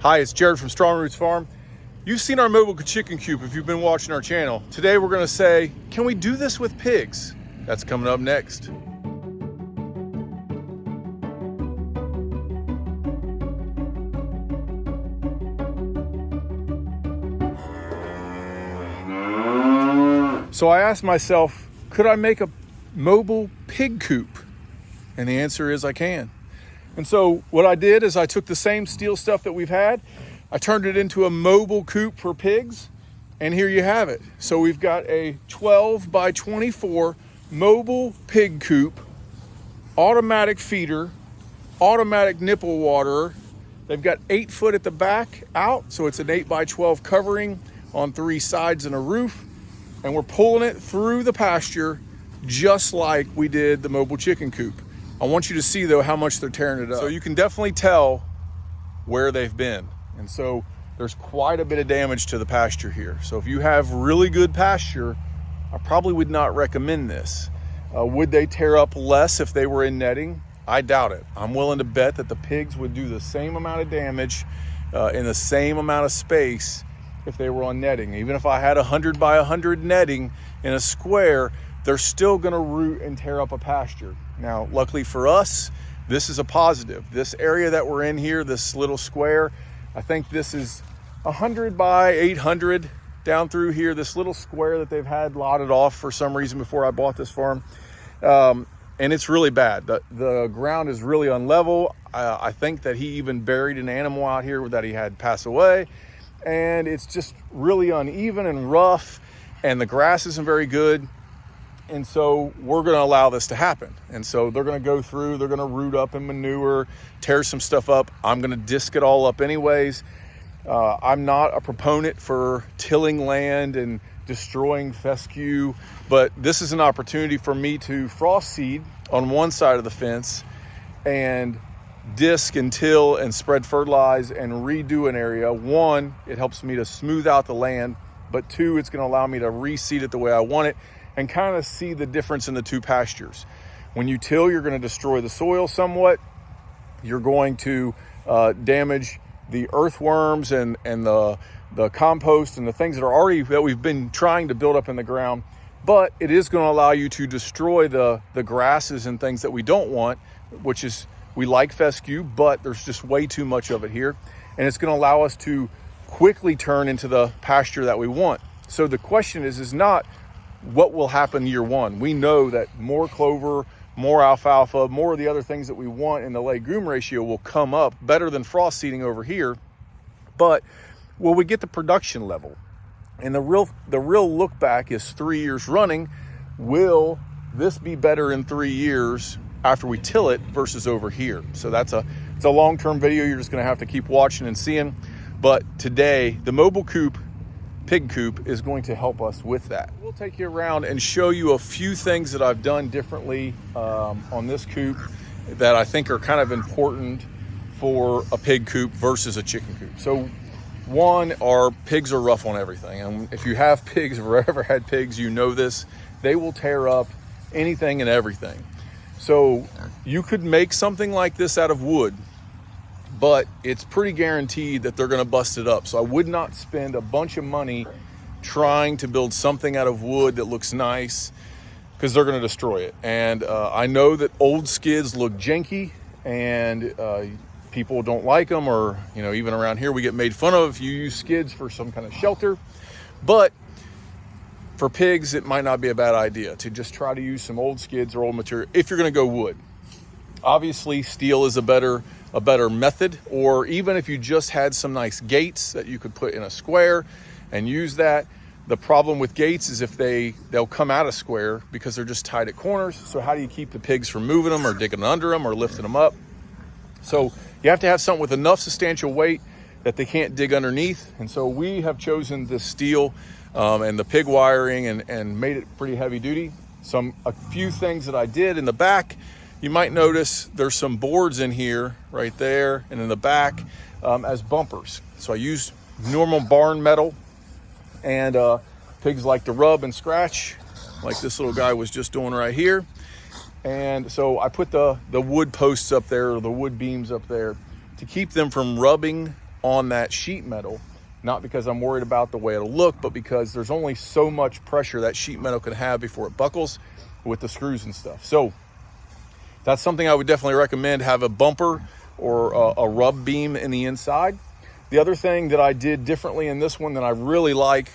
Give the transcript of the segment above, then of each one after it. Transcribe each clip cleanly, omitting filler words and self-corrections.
Hi, it's Jared from Strong Roots Farm. You've seen our mobile chicken coop if you've been watching our channel. Today we're gonna say, can we do this with pigs? That's coming up next. So I asked myself, could I make a mobile pig coop? And the answer is I can. And so what I did is I took the same steel stuff that we've had, I turned it into a mobile coop for pigs, and here you have it. So we've got a 12 by 24 mobile pig coop, automatic feeder, automatic nipple waterer. They've got 8 foot at the back out, so it's an 8 by 12 covering on 3 sides and a roof. And we're pulling it through the pasture just like we did the mobile chicken coop. I want you to see though how much they're tearing it up. So you can definitely tell where they've been. And so there's quite a bit of damage to the pasture here. So if you have really good pasture, I probably would not recommend this. Would they tear up less if they were in netting? I doubt it. I'm willing to bet that the pigs would do the same amount of damage in the same amount of space if they were on netting. Even if I had 100 by 100 netting in a square, they're still gonna root and tear up a pasture. Now, luckily for us, this is a positive. This area that we're in here, this little square, I think this is 100 by 800 down through here, this little square that they've had lotted off for some reason before I bought this farm. And it's really bad. The ground is really unlevel. I think that he even buried an animal out here that he had pass away. And it's just really uneven and rough, and the grass isn't very good. And so we're going to allow this to happen. And so they're going to go through, they're going to root up and manure, tear some stuff up. I'm going to disc it all up anyways. I'm not a proponent for tilling land and destroying fescue, but this is an opportunity for me to frost seed on one side of the fence and disc and till and spread fertilize and redo an area. One, it helps me to smooth out the land, but two, it's going to allow me to reseed it the way I want it and kind of see the difference in the two pastures. When you till, you're going to destroy the soil somewhat. You're going to damage the earthworms and the compost and the things that we've been trying to build up in the ground. But it is going to allow you to destroy the grasses and things that we don't want, which is, we like fescue, but there's just way too much of it here. And it's going to allow us to quickly turn into the pasture that we want. So the question is not what will happen year one. We know that more clover, more alfalfa, more of the other things that we want in the legume ratio will come up better than frost seeding over here. But will we get the production level? And the real look back is 3 years running. Will this be better in 3 years after we till it versus over here? So it's a long-term video. You're just going to have to keep watching and seeing. But today, the mobile coop, pig coop, is going to help us with that. We'll take you around and show you a few things that I've done differently on this coop that I think are kind of important for a pig coop versus a chicken coop. So one, our pigs are rough on everything. And if you have pigs or ever had pigs, you know this. They will tear up anything and everything. So you could make something like this out of wood, but it's pretty guaranteed that they're going to bust it up. So I would not spend a bunch of money trying to build something out of wood that looks nice, because they're going to destroy it. And I know that old skids look janky and people don't like them, or even around here we get made fun of if you use skids for some kind of shelter. But for pigs, it might not be a bad idea to just try to use some old skids or old material if you're going to go wood. Obviously, steel is a better method, or even if you just had some nice gates that you could put in a square and use that. The problem with gates is if they'll come out of square because they're just tied at corners. So how do you keep the pigs from moving them or digging under them or lifting them up? So you have to have something with enough substantial weight that they can't dig underneath. And so we have chosen the steel and the pig wiring and made it pretty heavy duty. A few things that I did in the back, you might notice there's some boards in here right there and in the back as bumpers. So I used normal barn metal, and pigs like to rub and scratch like this little guy was just doing right here. And so I put the wood posts up there, or the wood beams up there, to keep them from rubbing on that sheet metal, not because I'm worried about the way it'll look, but because there's only so much pressure that sheet metal can have before it buckles with the screws and stuff. So that's something I would definitely recommend, have a bumper or a rub beam in the inside. The other thing that I did differently in this one that I really like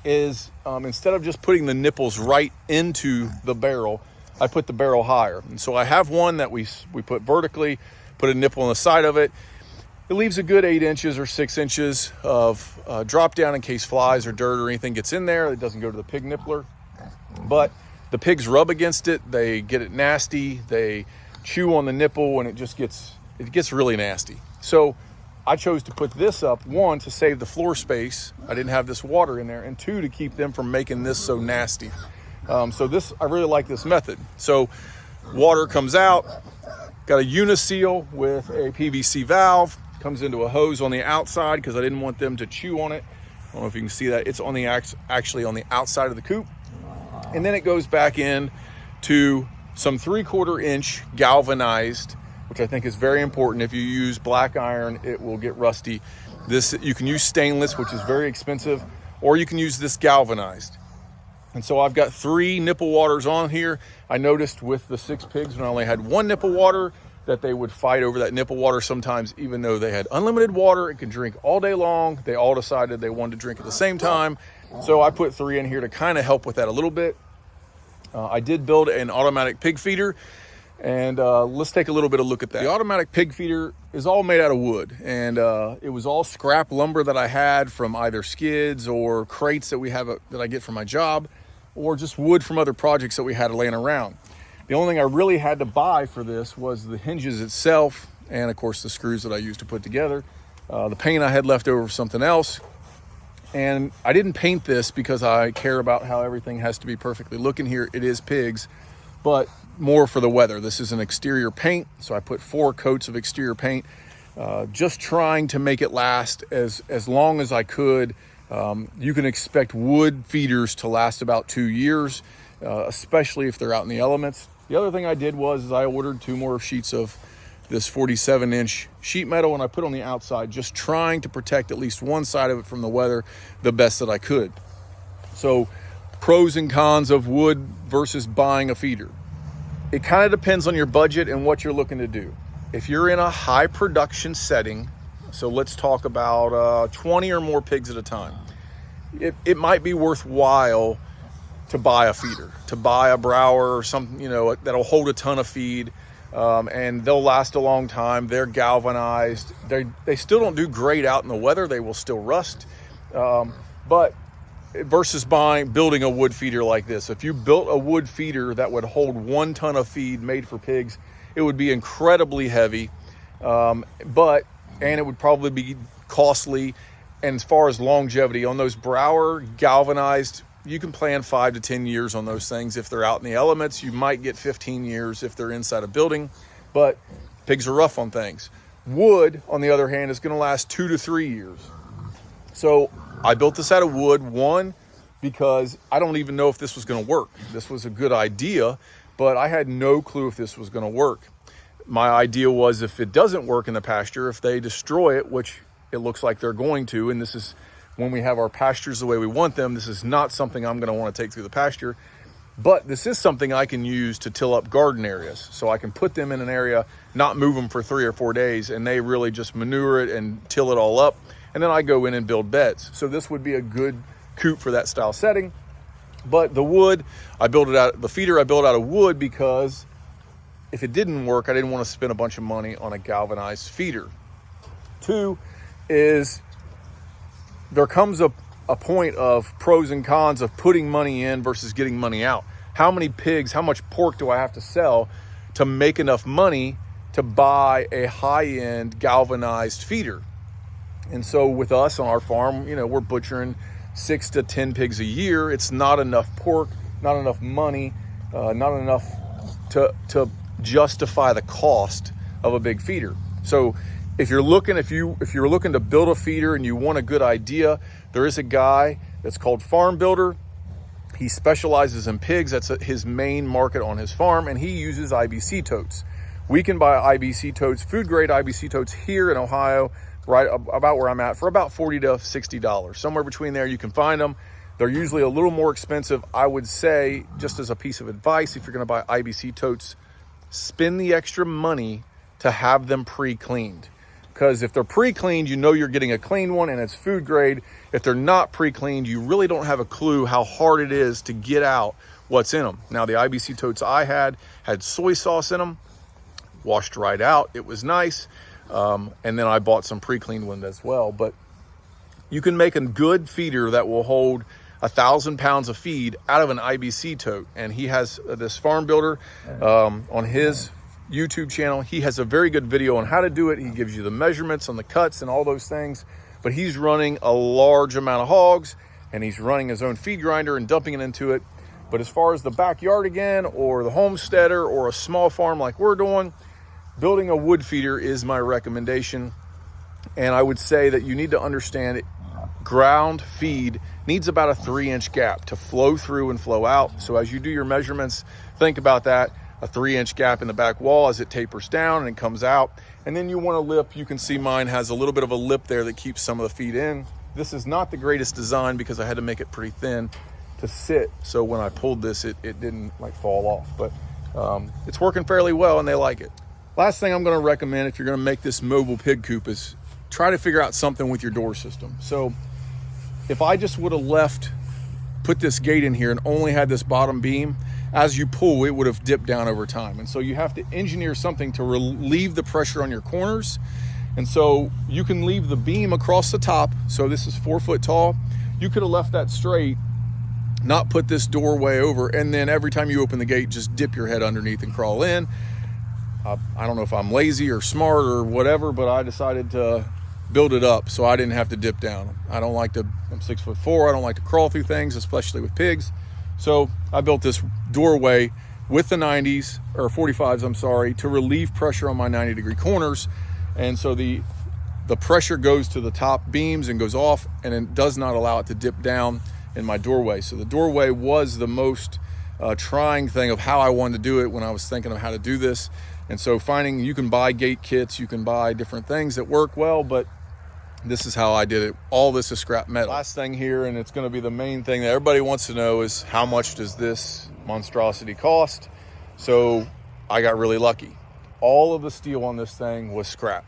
is instead of just putting the nipples right into the barrel, I put the barrel higher. And so I have one that we put vertically, put a nipple on the side of it. It leaves a good 8 inches or 6 inches of drop down in case flies or dirt or anything gets in there. It doesn't go to the pig nippler. But the pigs rub against it, they get it nasty, they chew on the nipple, and it gets really nasty. So I chose to put this up, 1, to save the floor space. I didn't have this water in there, and 2, to keep them from making this so nasty. So this, I really like this method. So water comes out, got a uniseal with a PVC valve, comes into a hose on the outside because I didn't want them to chew on it. I don't know if you can see that. It's on the actually on the outside of the coop. And then it goes back in to some 3/4 inch galvanized, which I think is very important. If you use black iron, it will get rusty. This, you can use stainless, which is very expensive, or you can use this galvanized. And so I've got 3 nipple waters on here. I noticed with the 6 pigs, when I only had 1 nipple water, that they would fight over that nipple water sometimes, even though they had unlimited water. It could drink all day long. They all decided they wanted to drink at the same time. So I put 3 in here to kind of help with that a little bit. I did build an automatic pig feeder, and let's take a little bit of a look at that. The automatic pig feeder is all made out of wood, and it was all scrap lumber that I had from either skids or crates that we have that I get from my job, or just wood from other projects that we had laying around. The only thing I really had to buy for this was the hinges itself, and of course the screws that I used to put together. The paint I had left over for something else. And I didn't paint this because I care about how everything has to be perfectly looking here. It is pigs, but more for the weather. This is an exterior paint, so I put 4 coats of exterior paint, just trying to make it last as long as I could. You can expect wood feeders to last about 2 years, especially if they're out in the elements. The other thing I did was I ordered 2 more sheets of this 47-inch sheet metal, and I put on the outside, just trying to protect at least one side of it from the weather the best that I could. So pros and cons of wood versus buying a feeder. It kind of depends on your budget and what you're looking to do. If you're in a high production setting, so let's talk about 20 or more pigs at a time, it might be worthwhile to buy a feeder, to buy a Brower or something, that'll hold a ton of feed, and they'll last a long time. They're galvanized. They still don't do great out in the weather. They will still rust. But versus building a wood feeder like this, if you built a wood feeder that would hold 1 ton of feed made for pigs, it would be incredibly heavy, and it would probably be costly. And as far as longevity on those Brower galvanized, you can plan 5 to 10 years on those things. If they're out in the elements, you might get 15 years if they're inside a building, but pigs are rough on things. Wood, on the other hand, is going to last 2 to 3 years. So I built this out of wood, 1, because I don't even know if this was going to work. This was a good idea, but I had no clue if this was going to work. My idea was, if it doesn't work in the pasture, if they destroy it, which it looks like they're going to, and this is when we have our pastures the way we want them, this is not something I'm going to want to take through the pasture, but this is something I can use to till up garden areas. So I can put them in an area, not move them for 3 or 4 days, and they really just manure it and till it all up. And then I go in and build beds. So this would be a good coop for that style setting. But the wood, the feeder I built out of wood because if it didn't work, I didn't want to spend a bunch of money on a galvanized feeder. 2 is, there comes a point of pros and cons of putting money in versus getting money out. How many pigs, how much pork do I have to sell to make enough money to buy a high-end galvanized feeder? And so with us on our farm, we're butchering 6 to 10 pigs a year. It's not enough pork, not enough money, not enough to justify the cost of a big feeder. So if you're looking to build a feeder and you want a good idea, there is a guy that's called Farm Builder. He specializes in pigs. That's his main market on his farm, and he uses IBC totes. We can buy IBC totes, food grade IBC totes here in Ohio, right about where I'm at for about $40 to $60. Somewhere between there, you can find them. They're usually a little more expensive. I would say, just as a piece of advice, if you're gonna buy IBC totes, spend the extra money to have them pre-cleaned. Because if they're pre-cleaned, you know you're getting a clean one and it's food grade. If they're not pre-cleaned, you really don't have a clue how hard it is to get out what's in them. Now, the IBC totes I had soy sauce in them, washed right out. It was nice. And then I bought some pre-cleaned ones as well. But you can make a good feeder that will hold 1,000 pounds of feed out of an IBC tote. And he has this farm builder on his YouTube channel. He has a very good video on how to do it. He gives you the measurements on the cuts and all those things. But he's running a large amount of hogs, and he's running his own feed grinder and dumping it into it. But as far as the backyard again, or the homesteader, or a small farm like we're doing, building a wood feeder is my recommendation. And I would say that you need to understand it. Ground feed needs about a 3-inch gap to flow through and flow out. So as you do your measurements, think about that. A 3-inch gap in the back wall as it tapers down and it comes out. And then you want a lip. You can see mine has a little bit of a lip there that keeps some of the feed in. This is not the greatest design because I had to make it pretty thin to sit. So when I pulled this, it didn't like fall off, but it's working fairly well and they like it. Last thing I'm gonna recommend if you're gonna make this mobile pig coop is try to figure out something with your door system. So if I just would have put this gate in here and only had this bottom beam, as you pull, it would have dipped down over time. And so you have to engineer something to relieve the pressure on your corners. And so you can leave the beam across the top. So this is 4 foot tall. You could have left that straight, not put this doorway over, and then every time you open the gate, just dip your head underneath and crawl in. I don't know if I'm lazy or smart or whatever, but I decided to build it up so I didn't have to dip down. I'm 6'4". I don't like to crawl through things, especially with pigs. So I built this doorway with the 90s or 45s, I'm sorry, to relieve pressure on my 90-degree corners. And so the pressure goes to the top beams and goes off, and it does not allow it to dip down in my doorway. So the doorway was the most trying thing of how I wanted to do it when I was thinking of how to do this. And so you can buy gate kits, you can buy different things that work well, but this is how I did it. All this is scrap metal. Last thing here, and it's gonna be the main thing that everybody wants to know, is how much does this monstrosity cost? So I got really lucky. All of the steel on this thing was scrap.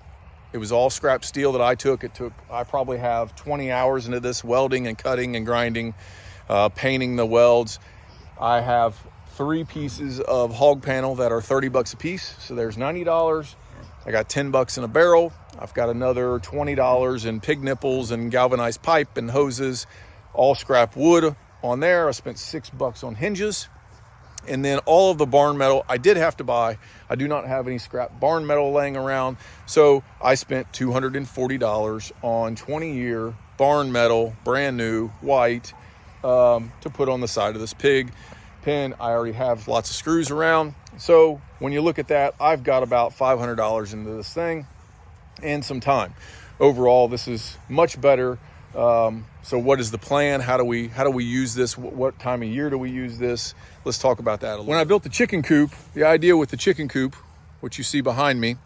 It was all scrap steel that I took. I probably have 20 hours into this, welding and cutting and grinding, painting the welds. I have 3 pieces of hog panel that are 30 bucks a piece. So there's $90. I got 10 bucks in a barrel. I've got another $20 in pig nipples and galvanized pipe and hoses, all scrap wood on there. I spent $6 on hinges. And then all of the barn metal I did have to buy. I do not have any scrap barn metal laying around. So I spent $240 on 20-year barn metal, brand new, white, to put on the side of this pig pen. I already have lots of screws around. So when you look at that, I've got about $500 into this thing and some time. Overall, this is much better. So what is the plan? How do we use this? What time of year do we use this? Let's talk about that a little. When I built the chicken coop, the idea with the chicken coop, which you see behind me,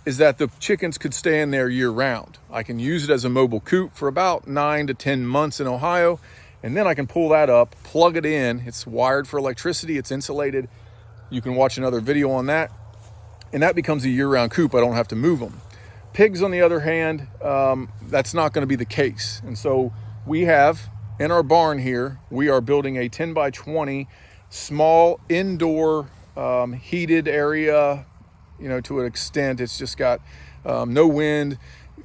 is that the chickens could stay in there year round. I can use it as a mobile coop for about 9 to 10 months in Ohio. And then I can pull that up, plug it in. It's wired for electricity. It's insulated. You can watch another video on that. And that becomes a year-round coop. I don't have to move them. Pigs, on the other hand, that's not going to be the case. And so we have, in our barn here, we are building a 10 by 20 small indoor heated area, to an extent. It's just got no wind.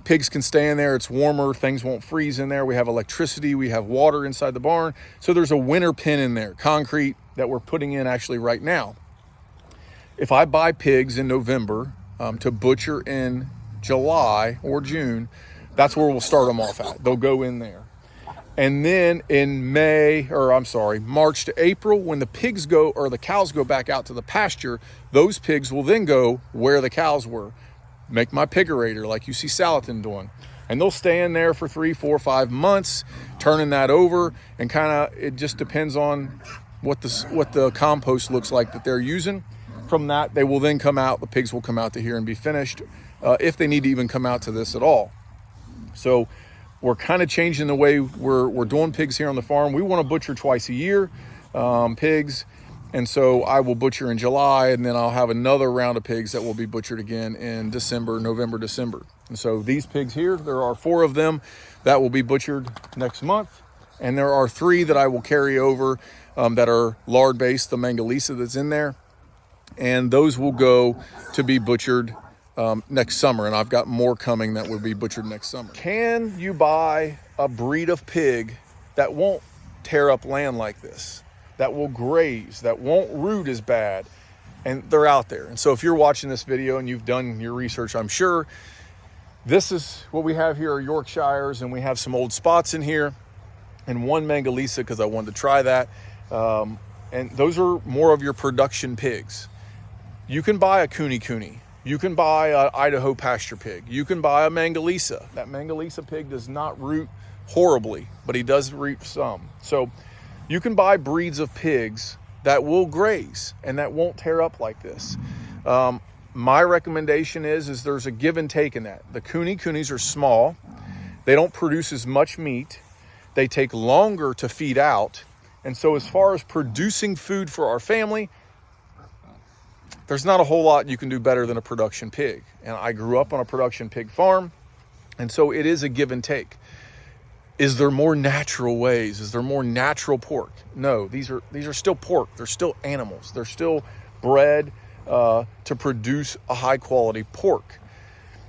Pigs can stay in there. It's warmer. Things won't freeze in there. We have electricity. We have water inside the barn. So there's a winter pen in there, concrete, that we're putting in actually right now. If I buy pigs in November to butcher in July or June, that's where we'll start them off at. They'll go in there. And then in March to April, when the pigs go, or the cows go back out to the pasture, those pigs will then go where the cows were. Make my pigerator like you see Salatin doing. And they'll stay in there for 3, 4, 5 months, turning that over, and it just depends on what the compost looks like that they're using. From that, they will then come out, the pigs will come out to here and be finished, if they need to even come out to this at all. So we're kind of changing the way we're doing pigs here on the farm. We want to butcher twice a year, pigs. And so I will butcher in July, and then I'll have another round of pigs that will be butchered again in December, November, December. And so these pigs here, there are 4 of them that will be butchered next month. And there are 3 that I will carry over that are lard-based, the Mangalisa that's in there. And those will go to be butchered next summer. And I've got more coming that will be butchered next summer. Can you buy a breed of pig that won't tear up land like this, that will graze, that won't root as bad? And they're out there. And so if you're watching this video and you've done your research, I'm sure this is what we have here are Yorkshires, and we have some old spots in here, and 1 Mangalisa because I wanted to try that. And those are more of your production pigs. You can buy a Cooney. You can buy an Idaho pasture pig. You can buy a Mangalisa. That Mangalisa pig does not root horribly, but he does root some. So you can buy breeds of pigs that will graze and that won't tear up like this. My recommendation is there's a give and take in that. The Coonies are small. They don't produce as much meat. They take longer to feed out. And so as far as producing food for our family, there's not a whole lot you can do better than a production pig. And I grew up on a production pig farm. And so it is a give and take. Is there more natural ways? Is there more natural pork? No, these are still pork. They're still animals. They're still bred to produce a high quality pork.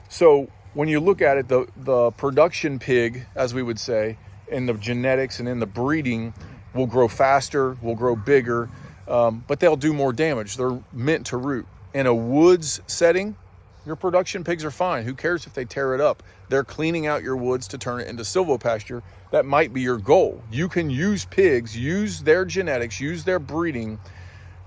So when you look at it, the production pig, as we would say, in the genetics and in the breeding, will grow faster, will grow bigger, but they'll do more damage. They're meant to root. In a woods setting, your production pigs are fine. Who cares if they tear it up? They're cleaning out your woods to turn it into silvopasture. That might be your goal. You can use pigs, use their genetics, use their breeding,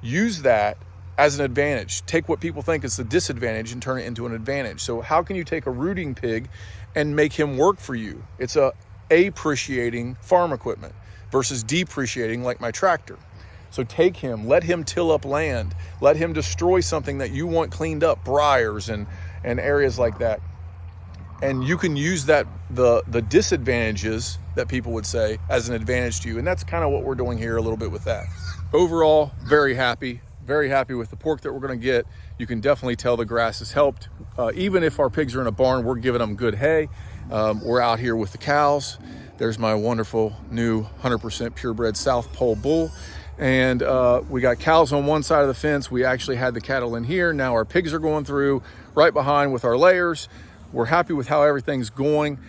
use that as an advantage. Take what people think is the disadvantage and turn it into an advantage. So how can you take a rooting pig and make him work for you? It's appreciating farm equipment versus depreciating like my tractor. So take him, let him till up land, let him destroy something that you want cleaned up, briars and areas like that. And you can use that, the disadvantages that people would say, as an advantage to you. And that's kind of what we're doing here a little bit with that. Overall, very happy with the pork that we're gonna get. You can definitely tell the grass has helped. Even if our pigs are in a barn, we're giving them good hay. We're out here with the cows. There's my wonderful new 100% purebred South Pole bull. And we got cows on one side of the fence. We actually had the cattle in here. Now our pigs are going through right behind with our layers. We're happy with how everything's going.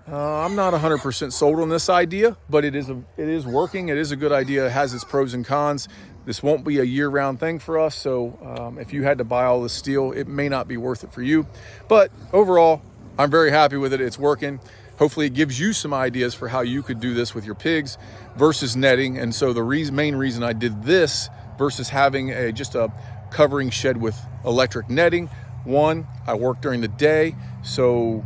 I'm not 100% sold on this idea, but it is working. It is a good idea. It has its pros and cons. This won't be a year-round thing for us. So if you had to buy all this steel, it may not be worth it for you. But overall, I'm very happy with it. It's working. Hopefully it gives you some ideas for how you could do this with your pigs versus netting. And so the main reason I did this versus having just a covering shed with electric netting, one, I work during the day. So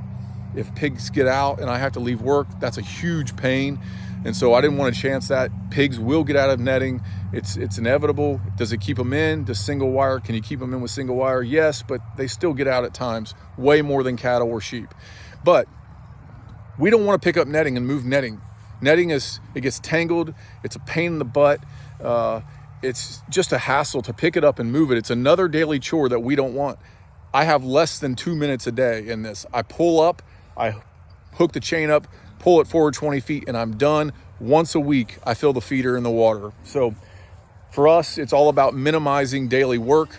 if pigs get out and I have to leave work, that's a huge pain. And so I didn't want to chance that. Pigs will get out of netting. It's inevitable. Does it keep them in? Does single wire, can you keep them in with single wire? Yes, but they still get out at times, way more than cattle or sheep. But we don't want to pick up netting and move netting. Netting it gets tangled. It's a pain in the butt. It's just a hassle to pick it up and move it. It's another daily chore that we don't want. I have less than 2 minutes a day in this. I pull up, I hook the chain up, pull it forward 20 feet, and I'm done. Once a week, I fill the feeder in the water. So for us, it's all about minimizing daily work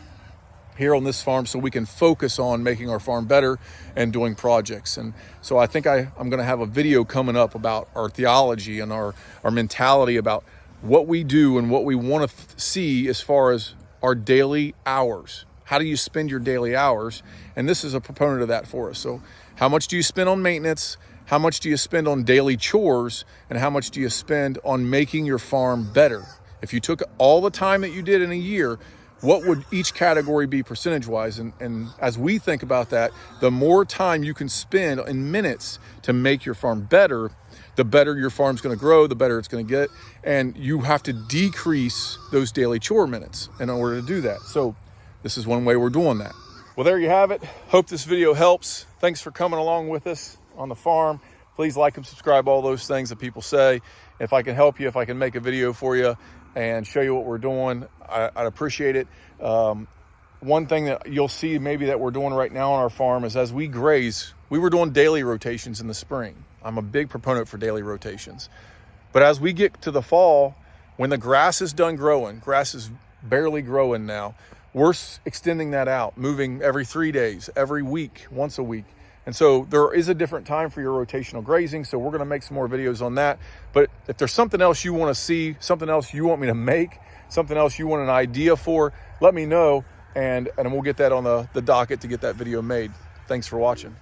here on this farm so we can focus on making our farm better and doing projects. And so I think I'm going to have a video coming up about our theology and our mentality about what we do and what we want to see as far as our daily hours. How do you spend your daily hours? And this is a proponent of that for us. So how much do you spend on maintenance? How much do you spend on daily chores? And how much do you spend on making your farm better? If you took all the time that you did in a year, what would each category be percentage-wise? And as we think about that, the more time you can spend in minutes to make your farm better, the better your farm's gonna grow, the better it's gonna get. And you have to decrease those daily chore minutes in order to do that. So this is one way we're doing that. Well, there you have it. Hope this video helps. Thanks for coming along with us. on the farm. Please like and subscribe, all those things that people say. If I can help you, if I can make a video for you and show you what we're doing, I'd appreciate it. One thing that you'll see maybe that we're doing right now on our farm is as we graze, we were doing daily rotations in the spring. I'm a big proponent for daily rotations. But as we get to the fall, when the grass is done growing, grass is barely growing now, we're extending that out, moving every 3 days, every week, once a week. And so there is a different time for your rotational grazing. So we're going to make some more videos on that. But if there's something else you want to see, something else you want me to make, something else you want an idea for, let me know. And we'll get that on the docket to get that video made. Thanks for watching.